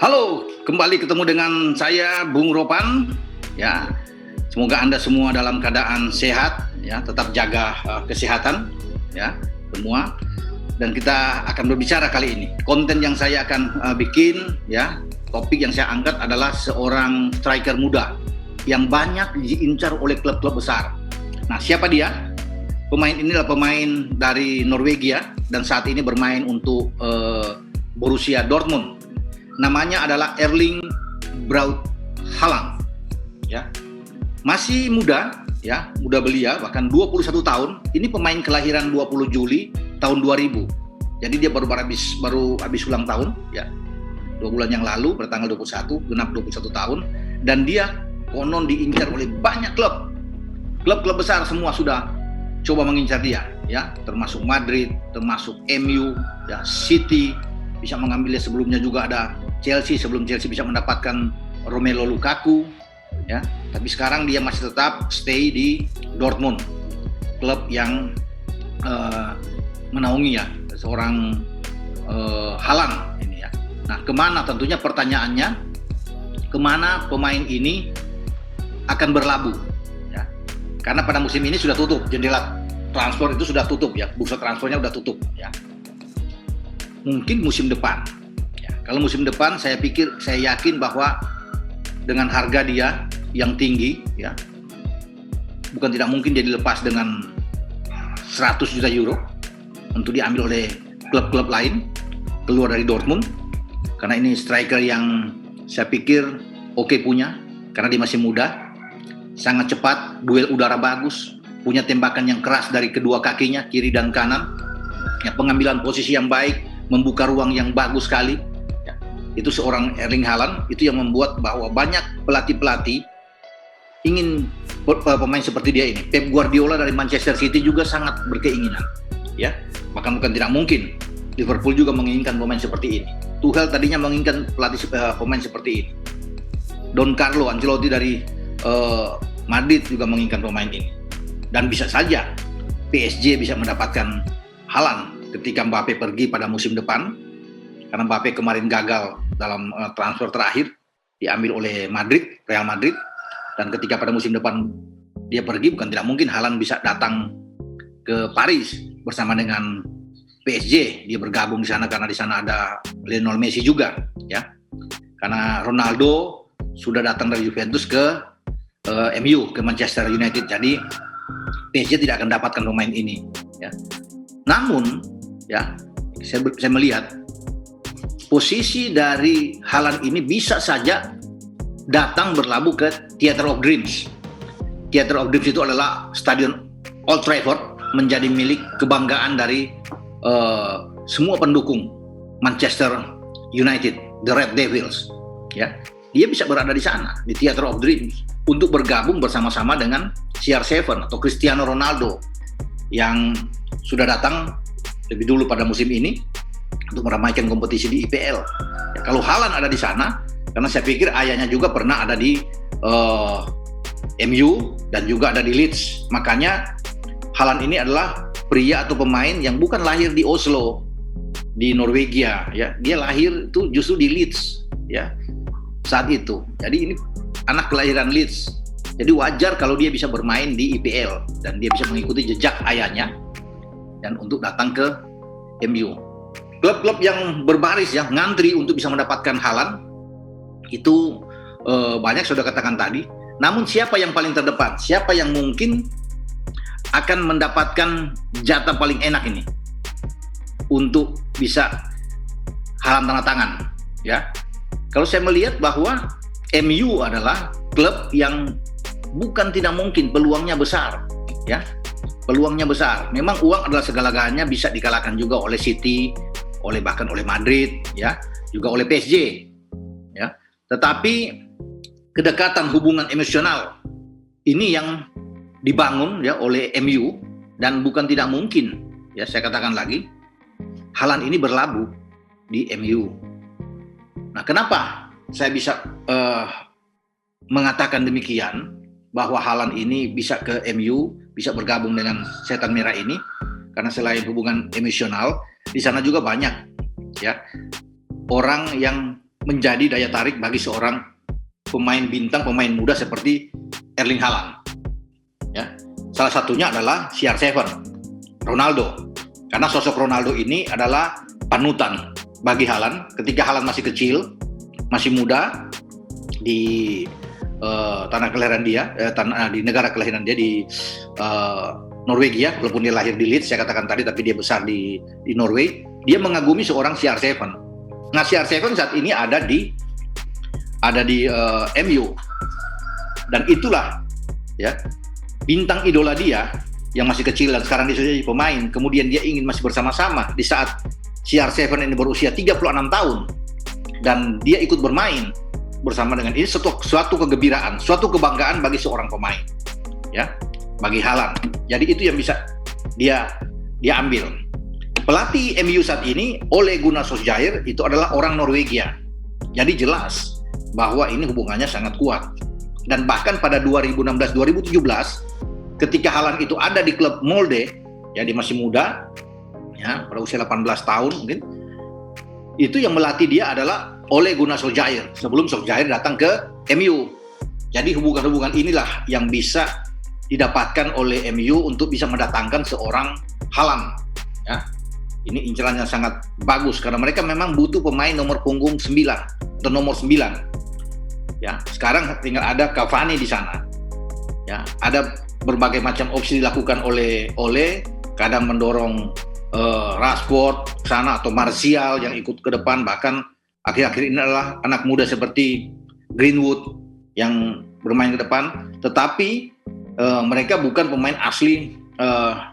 Halo, kembali ketemu dengan saya Bung Ropan. Ya, semoga Anda semua dalam keadaan sehat, ya, tetap jaga kesehatan, ya, semua. Dan kita akan berbicara kali ini. Konten yang saya akan bikin, ya, topik yang saya angkat adalah seorang striker muda yang banyak diincar oleh klub-klub besar. Nah, siapa dia? Pemain ini adalah pemain dari Norwegia dan saat ini bermain untuk Borussia Dortmund. Namanya adalah Erling Braut Haaland, ya. Masih muda, ya, muda belia, bahkan 21 tahun. Ini pemain kelahiran 20 Juli tahun 2000. Jadi dia baru habis ulang tahun, ya. 2 bulan yang lalu pada tanggal 21, genap 21 tahun, dan dia konon diincar oleh banyak klub. Klub-klub besar semua sudah coba mengincar dia, ya, termasuk Madrid, termasuk MU, ya, City bisa mengambilnya. Sebelumnya juga ada Chelsea, sebelum Chelsea bisa mendapatkan Romelu Lukaku, ya. Tapi sekarang dia masih tetap stay di Dortmund, klub yang menaungi, ya, seorang Haaland ini, ya. Nah, kemana tentunya pertanyaannya, kemana pemain ini akan berlabuh, ya? Karena pada musim ini sudah tutup, jendela transfer itu sudah tutup, ya, bursa transfernya sudah tutup, ya. Mungkin musim depan, ya. Kalau musim depan saya yakin bahwa dengan harga dia yang tinggi, ya, bukan tidak mungkin dia dilepas dengan 100 juta euro untuk diambil oleh klub-klub lain keluar dari Dortmund, karena ini striker yang saya pikir oke punya, karena dia masih muda, sangat cepat, duel udara bagus, punya tembakan yang keras dari kedua kakinya, kiri dan kanan, ya, pengambilan posisi yang baik, membuka ruang yang bagus sekali, ya. Itu seorang Erling Haaland, itu yang membuat bahwa banyak pelatih-pelatih ingin pemain seperti dia ini. Pep Guardiola dari Manchester City juga sangat berkeinginan, ya. Bahkan bukan tidak mungkin Liverpool juga menginginkan pemain seperti ini. Tuchel tadinya menginginkan pemain seperti ini. Don Carlo Ancelotti dari Madrid juga menginginkan pemain ini. Dan bisa saja PSG bisa mendapatkan Haaland ketika Mbappe pergi pada musim depan, karena Mbappe kemarin gagal dalam transfer terakhir, diambil oleh Real Madrid, dan ketika pada musim depan dia pergi, bukan tidak mungkin Haaland bisa datang ke Paris bersama dengan PSG. Dia bergabung di sana karena di sana ada Lionel Messi juga, ya. Karena Ronaldo sudah datang dari Juventus ke MU, ke Manchester United, jadi PSG tidak akan dapatkan pemain ini, ya. Namun, ya, saya melihat posisi dari Haaland ini bisa saja datang berlabuh ke Theatre of Dreams. Theatre of Dreams itu adalah stadion Old Trafford, menjadi milik kebanggaan dari semua pendukung Manchester United, the Red Devils, ya. Dia bisa berada di sana, di Theatre of Dreams, untuk bergabung bersama-sama dengan CR7 atau Cristiano Ronaldo yang sudah datang lebih dulu pada musim ini untuk meramaikan kompetisi di IPL. Ya, kalau Haaland ada di sana, karena saya pikir ayahnya juga pernah ada di MU dan juga ada di Leeds, makanya Haaland ini adalah pria atau pemain yang bukan lahir di Oslo, di Norwegia, ya. Dia lahir itu justru di Leeds, ya, saat itu. Jadi ini anak kelahiran Leeds. Jadi wajar kalau dia bisa bermain di IPL dan dia bisa mengikuti jejak ayahnya dan untuk datang ke MU. Klub-klub yang berbaris, ya, ngantri untuk bisa mendapatkan Haaland itu banyak sudah katakan tadi. Namun siapa yang paling terdepan? Siapa yang mungkin akan mendapatkan jatah paling enak ini untuk bisa Haaland tanda tangan, ya? Kalau saya melihat bahwa MU adalah klub yang bukan tidak mungkin, peluangnya besar, ya. Peluangnya besar. Memang uang adalah segala-galanya, bisa dikalahkan juga oleh City, bahkan oleh Madrid, ya, juga oleh PSG, ya. Tetapi kedekatan hubungan emosional ini yang dibangun, ya, oleh MU, dan bukan tidak mungkin, ya, saya katakan lagi, Haaland ini berlabuh di MU. Nah, kenapa saya bisa mengatakan demikian, bahwa Haaland ini bisa ke MU, bisa bergabung dengan Setan Merah ini? Karena selain hubungan emosional, di sana juga banyak, ya, orang yang menjadi daya tarik bagi seorang pemain bintang, pemain muda seperti Erling Haaland. Ya, salah satunya adalah CR7, Ronaldo. Karena sosok Ronaldo ini adalah panutan bagi Haaland ketika Haaland masih kecil, masih muda di tanah kelahiran dia, di negara kelahiran dia di Norwegia, walaupun dia lahir di Leeds, saya katakan tadi, tapi dia besar di Norway. Dia mengagumi seorang CR7. Nah, CR7 saat ini ada di MU, dan itulah ya bintang idola dia yang masih kecil dan sekarang dia sudah jadi pemain. Kemudian dia ingin masih bersama-sama di saat CR7 ini berusia 36 tahun dan dia ikut bermain bersama dengan ini, suatu kegembiraan, suatu kebanggaan bagi seorang pemain, ya, bagi Haaland. Jadi itu yang bisa dia ambil. Pelatih MU saat ini, Ole Gunnar Solskjaer, itu adalah orang Norwegia. Jadi jelas bahwa ini hubungannya sangat kuat. Dan bahkan pada 2016-2017, ketika Haaland itu ada di klub Molde, ya dia masih muda, ya pada usia 18 tahun mungkin, itu yang melatih dia adalah Ole Gunnar Solskjaer sebelum Solskjaer datang ke MU. Jadi hubungan-hubungan inilah yang bisa didapatkan oleh MU untuk bisa mendatangkan seorang Haaland. Ya. Ini inceran yang sangat bagus karena mereka memang butuh pemain nomor punggung 9 atau nomor 9. Ya, sekarang tinggal ada Cavani di sana. Ya, ada berbagai macam opsi dilakukan oleh kadang mendorong Rashford ke sana atau Martial yang ikut ke depan, bahkan akhir-akhir ini adalah anak muda seperti Greenwood yang bermain ke depan, tetapi mereka bukan pemain asli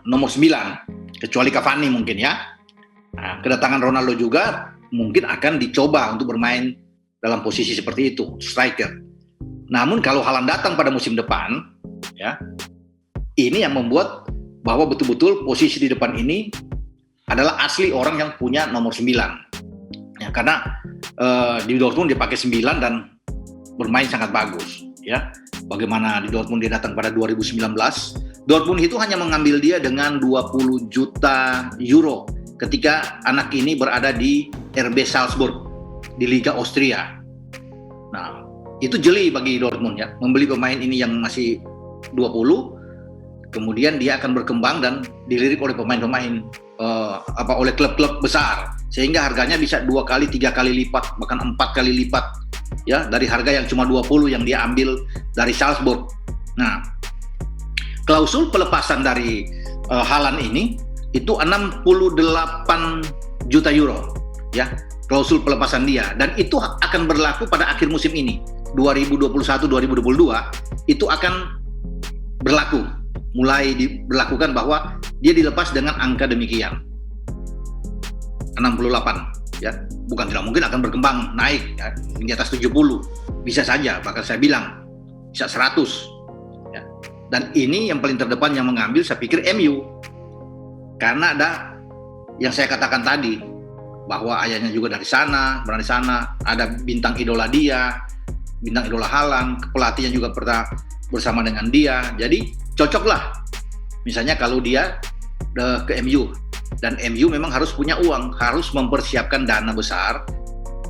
nomor 9 kecuali Cavani mungkin ya. Nah, kedatangan Ronaldo juga mungkin akan dicoba untuk bermain dalam posisi seperti itu, striker. Namun kalau Haaland datang pada musim depan, ya, ini yang membuat bahwa betul-betul posisi di depan ini adalah asli orang yang punya nomor 9. Ya, karena di Dortmund dia pakai 9 dan bermain sangat bagus. Ya, bagaimana di Dortmund dia datang pada 2019, Dortmund itu hanya mengambil dia dengan 20 juta euro ketika anak ini berada di RB Salzburg di Liga Austria. Nah, itu jeli bagi Dortmund ya, membeli pemain ini yang masih 20, kemudian dia akan berkembang dan dilirik oleh pemain-pemain oleh klub-klub besar, sehingga harganya bisa 2 kali, 3 kali lipat, bahkan 4 kali lipat ya dari harga yang cuma 20 yang dia ambil dari Salzburg. Nah, klausul pelepasan dari Haaland ini itu 68 juta euro ya, klausul pelepasan dia, dan itu akan berlaku pada akhir musim ini 2021-2022 itu akan berlaku, mulai diberlakukan bahwa dia dilepas dengan angka demikian 68 ya, bukan tidak mungkin akan berkembang naik ya, di atas 70, bisa saja, bahkan saya bilang bisa 100 ya. Dan ini yang paling terdepan yang mengambil saya pikir MU, karena ada yang saya katakan tadi bahwa ayahnya juga dari sana, berada di sana, ada bintang idola dia, bintang idola Haaland, pelatihnya juga pernah bersama dengan dia, jadi cocoklah misalnya kalau dia ke MU, dan MU memang harus punya uang, harus mempersiapkan dana besar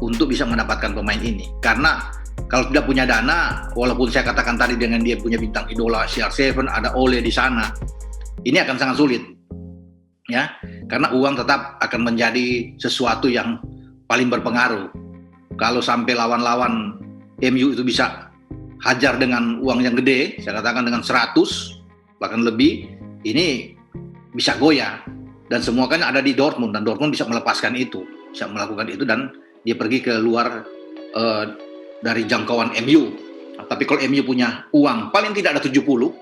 untuk bisa mendapatkan pemain ini, karena kalau tidak punya dana, walaupun saya katakan tadi dengan dia punya bintang idola CR7, ada Ole di sana, ini akan sangat sulit ya, karena uang tetap akan menjadi sesuatu yang paling berpengaruh. Kalau sampai lawan-lawan MU itu bisa hajar dengan uang yang gede, saya katakan dengan 100 bahkan lebih, ini bisa goyah, dan semua kan ada di Dortmund, dan Dortmund bisa melepaskan itu, bisa melakukan itu, dan dia pergi ke luar dari jangkauan MU. Nah, tapi kalau MU punya uang paling tidak ada 70,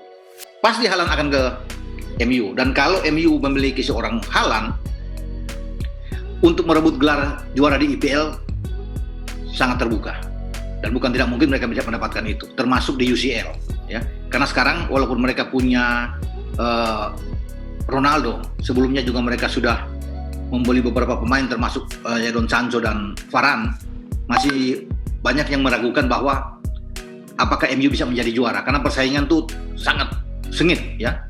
pasti Haaland akan ke MU. Dan kalau MU memiliki seorang Haaland untuk merebut gelar juara di IPL sangat terbuka, dan bukan tidak mungkin mereka bisa mendapatkan itu, termasuk di UCL ya. Karena sekarang walaupun mereka punya Ronaldo, sebelumnya juga mereka sudah membeli beberapa pemain termasuk Jadon Sancho dan Varane, masih banyak yang meragukan bahwa apakah MU bisa menjadi juara, karena persaingan tuh sangat sengit ya.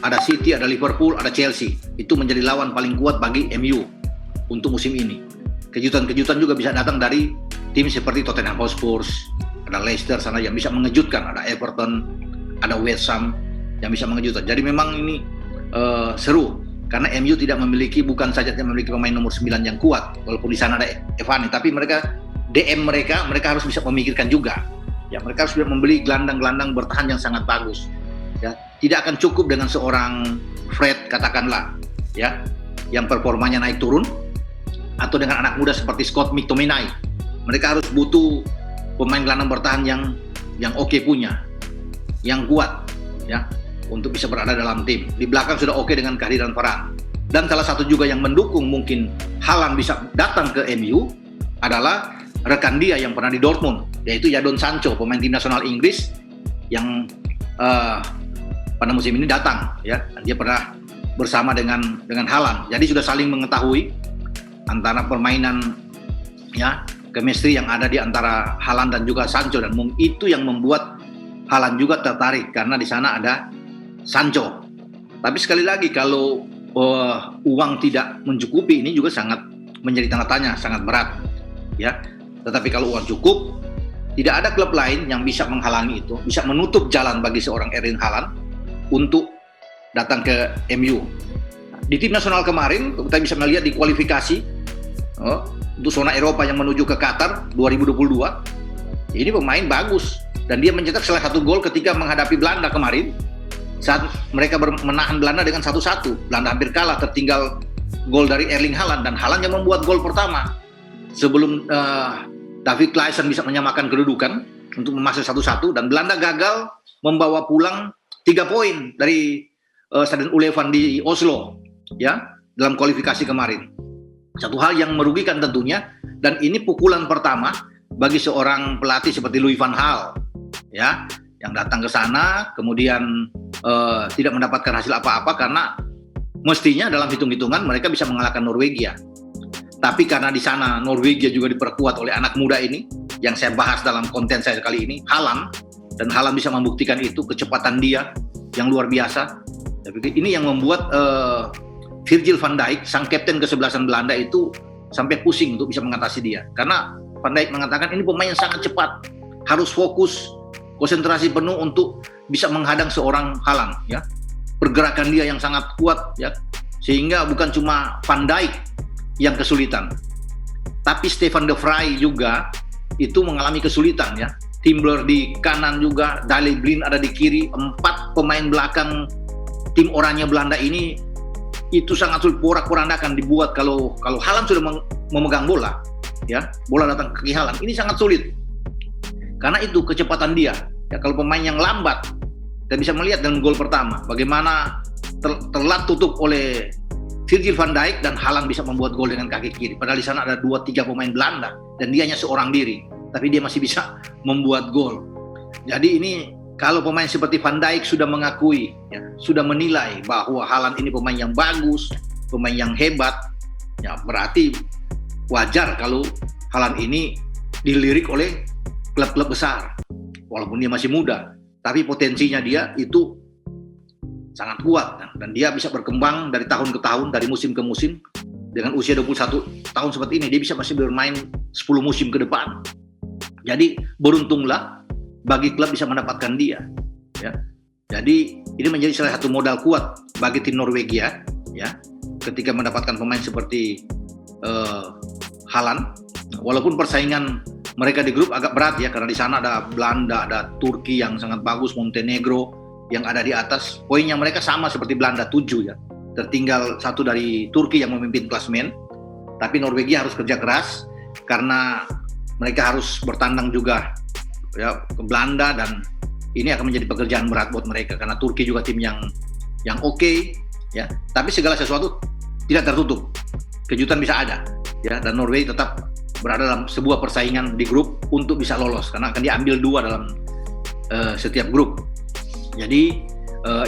Ada City, ada Liverpool, ada Chelsea, itu menjadi lawan paling kuat bagi MU untuk musim ini. Kejutan-kejutan juga bisa datang dari tim seperti Tottenham Hotspur, ada Leicester sana yang bisa mengejutkan, ada Everton, ada West Ham yang bisa mengejutkan. Jadi memang ini seru karena MU tidak memiliki, bukan saja tidak memiliki pemain nomor 9 yang kuat, walaupun di sana ada Evani, tapi mereka DM mereka harus bisa memikirkan juga. Ya, mereka harus membeli gelandang-gelandang bertahan yang sangat bagus. Ya, tidak akan cukup dengan seorang Fred katakanlah, ya, yang performanya naik turun, atau dengan anak muda seperti Scott McTominay. Mereka harus butuh pemain gelandang bertahan yang oke punya, yang kuat, ya, untuk bisa berada dalam tim. Di belakang sudah oke dengan kehadiran Varane. Dan salah satu juga yang mendukung mungkin Haaland bisa datang ke MU adalah rekan dia yang pernah di Dortmund, yaitu Jadon Sancho, pemain tim nasional Inggris yang pada musim ini datang, ya. Dia pernah bersama dengan Haaland. Jadi sudah saling mengetahui antara permainan, ya, chemistry yang ada di antara Haaland dan juga Sancho, dan itu yang membuat Haaland juga tertarik karena di sana ada Sancho. Tapi sekali lagi kalau uang tidak mencukupi, ini juga sangat menjadi tanda tanya, sangat berat, ya. Tetapi kalau uang cukup, tidak ada klub lain yang bisa menghalangi itu, bisa menutup jalan bagi seorang Erling Haaland untuk datang ke MU. Di tim nasional kemarin kita bisa melihat di kualifikasi untuk zona Eropa yang menuju ke Qatar 2022, ini pemain bagus dan dia mencetak salah satu gol ketika menghadapi Belanda kemarin saat mereka menahan Belanda dengan 1-1. Belanda hampir kalah, tertinggal gol dari Erling Haaland, dan Haaland yang membuat gol pertama sebelum David Klaassen bisa menyamakan kedudukan untuk memasak 1-1, dan Belanda gagal membawa pulang 3 poin dari Stadion Ullevan di Oslo, ya, dalam kualifikasi kemarin. Satu hal yang merugikan tentunya, dan ini pukulan pertama bagi seorang pelatih seperti Louis van Gaal, ya, yang datang ke sana kemudian tidak mendapatkan hasil apa-apa karena mestinya dalam hitung-hitungan mereka bisa mengalahkan Norwegia. Tapi karena di sana Norwegia juga diperkuat oleh anak muda ini yang saya bahas dalam konten saya kali ini, Haaland, dan Haaland bisa membuktikan itu, kecepatan dia yang luar biasa. Ini yang membuat Virgil van Dijk, sang kapten kesebelasan Belanda itu sampai pusing untuk bisa mengatasi dia. Karena Van Dijk mengatakan ini pemain yang sangat cepat, harus fokus, konsentrasi penuh untuk bisa menghadang seorang Haaland, ya. Pergerakan dia yang sangat kuat, ya. Sehingga bukan cuma Van Dijk yang kesulitan, tapi Stefan de Vrij juga itu mengalami kesulitan, ya. Timber di kanan juga, Daley Blind ada di kiri, 4 pemain belakang tim oranye Belanda ini itu sangat sulit, porak-porandakan dibuat kalau Haaland sudah memegang bola, ya, bola datang ke kaki Haaland, ini sangat sulit karena itu kecepatan dia, ya. Kalau pemain yang lambat, kita bisa melihat dengan gol pertama bagaimana terlat tutup oleh Virgil van Dijk dan Haaland bisa membuat gol dengan kaki kiri, padahal di sana ada 2-3 pemain Belanda dan dia hanya seorang diri, tapi dia masih bisa membuat gol. Jadi ini kalau pemain seperti Van Dijk sudah mengakui, ya, sudah menilai bahwa Haaland ini pemain yang bagus, pemain yang hebat, ya, berarti wajar kalau Haaland ini dilirik oleh klub-klub besar. Walaupun dia masih muda, tapi potensinya dia itu sangat kuat, dan dia bisa berkembang dari tahun ke tahun, dari musim ke musim. Dengan usia 21 tahun seperti ini, dia bisa masih bermain 10 musim ke depan. Jadi beruntunglah bagi klub bisa mendapatkan dia, ya. Jadi ini menjadi salah satu modal kuat bagi tim Norwegia, ya, ketika mendapatkan pemain seperti Haaland. Walaupun persaingan mereka di grup agak berat, ya, karena di sana ada Belanda, ada Turki yang sangat bagus, Montenegro yang ada di atas. Poinnya mereka sama seperti Belanda, 7, ya. Tertinggal 1 dari Turki yang memimpin klasemen. Tapi Norwegia harus kerja keras karena mereka harus bertandang juga, ya, ke Belanda, dan ini akan menjadi pekerjaan berat buat mereka karena Turki juga tim yang oke, ya. Tapi segala sesuatu tidak tertutup, kejutan bisa ada, ya, dan Norwegia tetap berada dalam sebuah persaingan di grup untuk bisa lolos karena akan diambil 2 dalam setiap grup. Jadi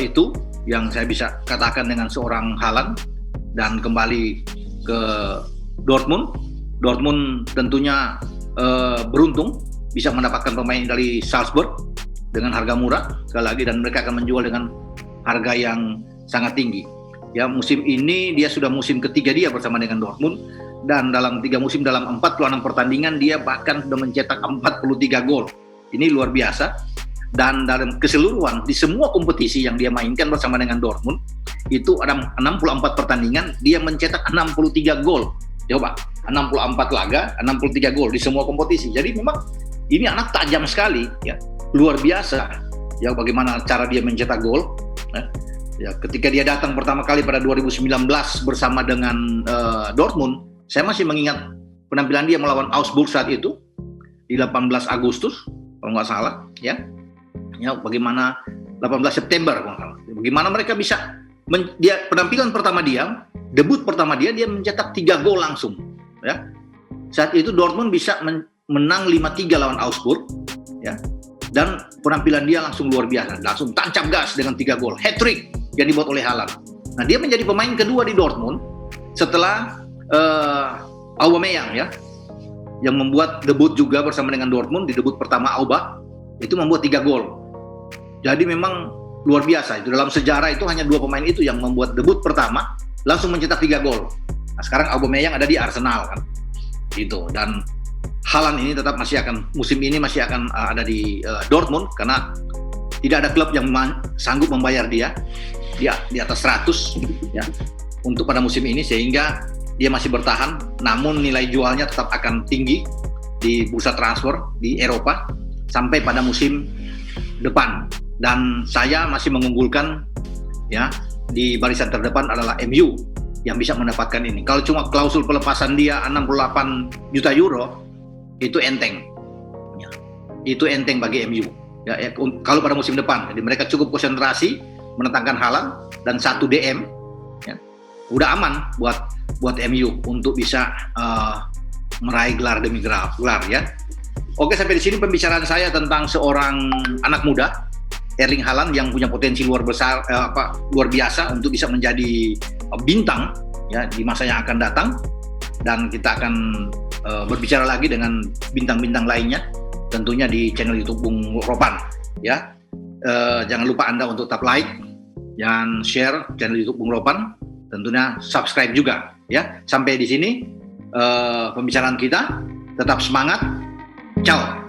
itu yang saya bisa katakan dengan seorang Haaland. Dan kembali ke Dortmund tentunya beruntung bisa mendapatkan pemain dari Salzburg dengan harga murah sekali lagi, dan mereka akan menjual dengan harga yang sangat tinggi. Ya, musim ini dia sudah musim ketiga dia bersama dengan Dortmund, dan dalam 3 musim dalam 46 pertandingan dia bahkan sudah mencetak 43 gol. Ini luar biasa. Dan dalam keseluruhan di semua kompetisi yang dia mainkan bersama dengan Dortmund itu ada 64 pertandingan dia mencetak 63 gol. Coba, 64 laga, 63 gol di semua kompetisi. Jadi memang ini anak tajam sekali ya. Luar biasa ya bagaimana cara dia mencetak gol. Ya, ketika dia datang pertama kali pada 2019 bersama dengan Dortmund, saya masih mengingat penampilan dia melawan Augsburg saat itu di 18 Agustus kalau nggak salah ya. Ya, bagaimana 18 September bagaimana mereka bisa dia penampilan pertama dia, debut pertama dia mencetak 3 gol langsung ya. Saat itu Dortmund bisa menang 5-3 lawan Augsburg ya. Dan penampilan dia langsung luar biasa, langsung tancap gas dengan 3 gol, hat-trick yang dibuat oleh Haaland. Nah, dia menjadi pemain kedua di Dortmund setelah Aubameyang ya, yang membuat debut juga bersama dengan Dortmund di debut pertama Auba itu membuat 3 gol. Jadi memang luar biasa itu dalam sejarah itu hanya 2 pemain itu yang membuat debut pertama langsung mencetak 3 gol. Nah, sekarang Aubameyang ada di Arsenal kan, gitu. Dan Haaland ini tetap musim ini masih akan ada di Dortmund karena tidak ada klub yang sanggup membayar dia di atas 100 ya untuk pada musim ini sehingga dia masih bertahan. Namun nilai jualnya tetap akan tinggi di bursa transfer di Eropa sampai pada musim depan. Dan saya masih mengunggulkan ya di barisan terdepan adalah MU yang bisa mendapatkan ini. Kalau cuma klausul pelepasan dia 68 juta euro itu enteng. Ya. Itu enteng bagi MU. Ya, kalau pada musim depan, jadi mereka cukup konsentrasi menentangkan Haaland dan 1 DM ya. Udah aman buat MU untuk bisa meraih gelar demi gelar ya. Oke, sampai di sini pembicaraan saya tentang seorang anak muda Erling Haaland yang punya potensi luar biasa untuk bisa menjadi bintang ya di masa yang akan datang, dan kita akan berbicara lagi dengan bintang-bintang lainnya tentunya di channel YouTube Bung Ropan ya. Jangan lupa Anda untuk tetap like dan share channel YouTube Bung Ropan, tentunya subscribe juga ya. Sampai di sini pembicaraan kita, tetap semangat. Ciao.